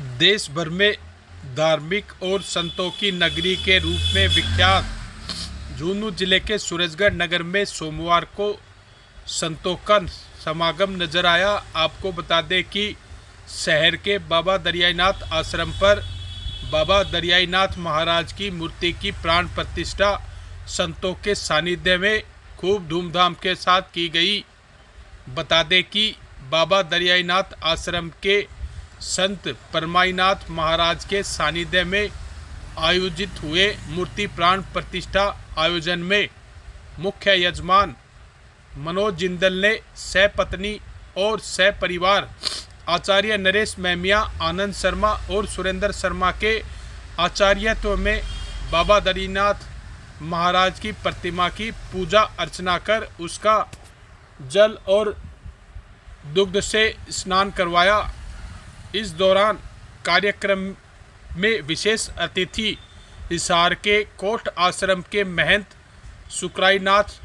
देश भर में धार्मिक और संतों की नगरी के रूप में विख्यात झुंझुनू जिले के सूरजगढ़ नगर में सोमवार को संतों का समागम नजर आया। आपको बता दें कि शहर के बाबा दरियाईनाथ आश्रम पर बाबा दरियाईनाथ महाराज की मूर्ति की प्राण प्रतिष्ठा संतों के सानिध्य में खूब धूमधाम के साथ की गई। बता दें कि बाबा दरियाईनाथ आश्रम के संत परमाईनाथ महाराज के सानिध्य में आयोजित हुए मूर्ति प्राण प्रतिष्ठा आयोजन में मुख्य यजमान मनोज जिंदल ने सहपत्नी और सहपरिवार आचार्य नरेश मैमिया, आनंद शर्मा और सुरेंद्र शर्मा के आचार्यत्व में बाबा दरियाईनाथ महाराज की प्रतिमा की पूजा अर्चना कर उसका जल और दुग्ध से स्नान करवाया। इस दौरान कार्यक्रम में विशेष अतिथि हिसार के कोट आश्रम के महंत सुकराईनाथ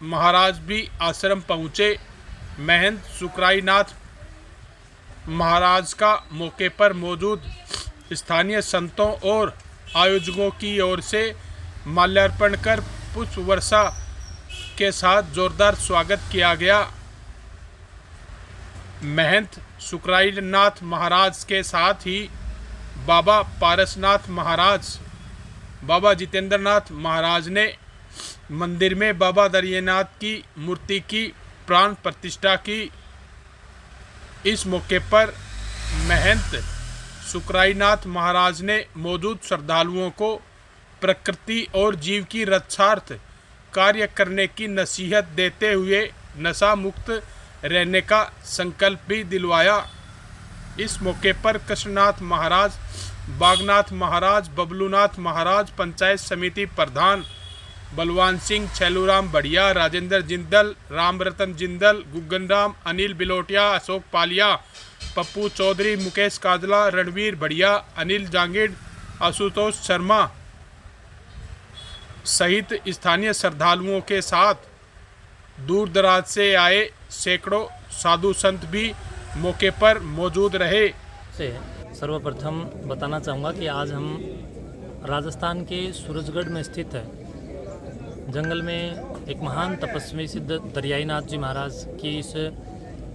महाराज भी आश्रम पहुँचे। महंत सुकराईनाथ महाराज का मौके पर मौजूद स्थानीय संतों और आयोजकों की ओर से माल्यार्पण कर पुष्प वर्षा के साथ जोरदार स्वागत किया गया। महंत सुकराईनाथ महाराज के साथ ही बाबा पारसनाथ महाराज, बाबा जितेंद्रनाथ महाराज ने मंदिर में बाबा दरियाईनाथ की मूर्ति की प्राण प्रतिष्ठा की। इस मौके पर महंत सुकराईनाथ महाराज ने मौजूद श्रद्धालुओं को प्रकृति और जीव की रक्षार्थ कार्य करने की नसीहत देते हुए नशा मुक्त रहने का संकल्प भी दिलवाया। इस मौके पर कृष्णनाथ महाराज, बागनाथ महाराज, बबलूनाथ महाराज, पंचायत समिति प्रधान बलवान सिंह, छेलूराम बढ़िया, राजेंद्र जिंदल, राम रतन जिंदल, गुग्गन राम, अनिल बिलोटिया, अशोक पालिया, पप्पू चौधरी, मुकेश काजला, रणवीर बढ़िया, अनिल जांगीड़, आशुतोष शर्मा सहित स्थानीय श्रद्धालुओं के साथ दूर दराज से आए सैकड़ों साधु संत भी मौके पर मौजूद रहे। सर्वप्रथम बताना चाहूँगा कि आज हम राजस्थान के सूरजगढ़ में स्थित है जंगल में एक महान तपस्वी सिद्ध दरियाईनाथ जी महाराज की इस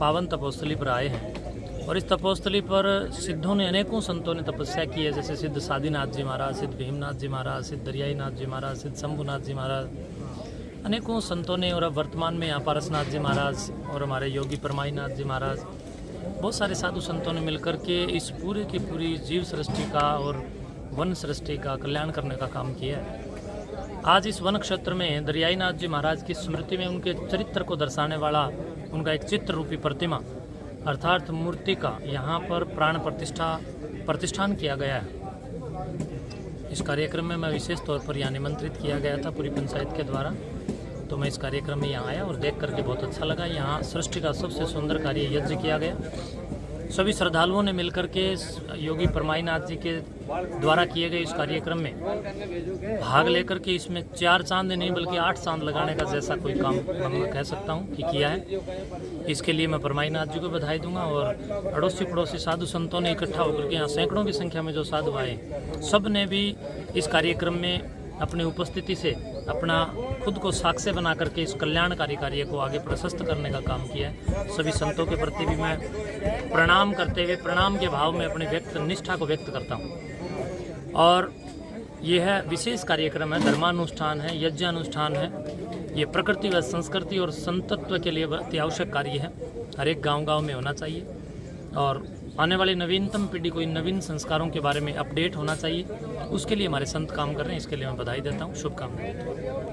पावन तपोस्थली पर आए हैं। और इस तपोस्थली पर सिद्धों ने, अनेकों संतों ने तपस्या की है, जैसे सिद्ध सादीनाथ जी महाराज, सिद्ध भीमनाथ जी महाराज, सिद्ध दरियाईनाथ जी महाराज, सिद्ध शंभुनाथ जी महाराज, अनेकों संतों ने। और अब वर्तमान में यहाँ पारसनाथ जी महाराज और हमारे योगी परमाईनाथ जी महाराज, बहुत सारे साधु संतों ने मिलकर के इस पूरे की पूरी जीव सृष्टि का और वन सृष्टि का कल्याण करने का काम किया है। आज इस वन क्षेत्र में दरियाईनाथ जी महाराज की स्मृति में उनके चरित्र को दर्शाने वाला उनका एक चित्र रूपी प्रतिमा अर्थात मूर्ति का यहाँ पर प्राण प्रतिष्ठान किया गया है। इस कार्यक्रम में मैं विशेष तौर पर यहाँ निमंत्रित किया गया था पूरी पंचायत के द्वारा, तो मैं इस कार्यक्रम में यहाँ आया और देख करके बहुत अच्छा लगा। यहाँ सृष्टि का सबसे सुंदर कार्य यज्ञ किया गया। सभी श्रद्धालुओं ने मिलकर के योगी परमाईनाथ जी के द्वारा किए गए इस कार्यक्रम में भाग लेकर के इसमें 4 चांद नहीं बल्कि 8 चांद लगाने का जैसा कोई काम मैं कह सकता हूँ कि किया है। इसके लिए मैं परमाईनाथ जी को बधाई दूंगा। और अड़ोसी पड़ोसी साधु संतों ने इकट्ठा होकर के यहाँ सैकड़ों की संख्या में जो साधु आए, सब ने भी इस कार्यक्रम में अपनी उपस्थिति से अपना खुद को साक्ष्य बना करके इस कल्याणकारी कार्य को आगे प्रशस्त करने का काम किया है। सभी संतों के प्रति भी मैं प्रणाम करते हुए प्रणाम के भाव में अपनी निष्ठा को व्यक्त करता हूँ। और यह विशेष कार्यक्रम है, धर्मानुष्ठान है, यज्ञानुष्ठान है। ये प्रकृति व संस्कृति और संतत्व के लिए अति आवश्यक कार्य है, हर एक गाँव में होना चाहिए। और आने वाली नवीनतम पीढ़ी को इन नवीन संस्कारों के बारे में अपडेट होना चाहिए, उसके लिए हमारे संत काम कर रहे हैं। इसके लिए मैं बधाई देता हूँ, शुभकामनाएं।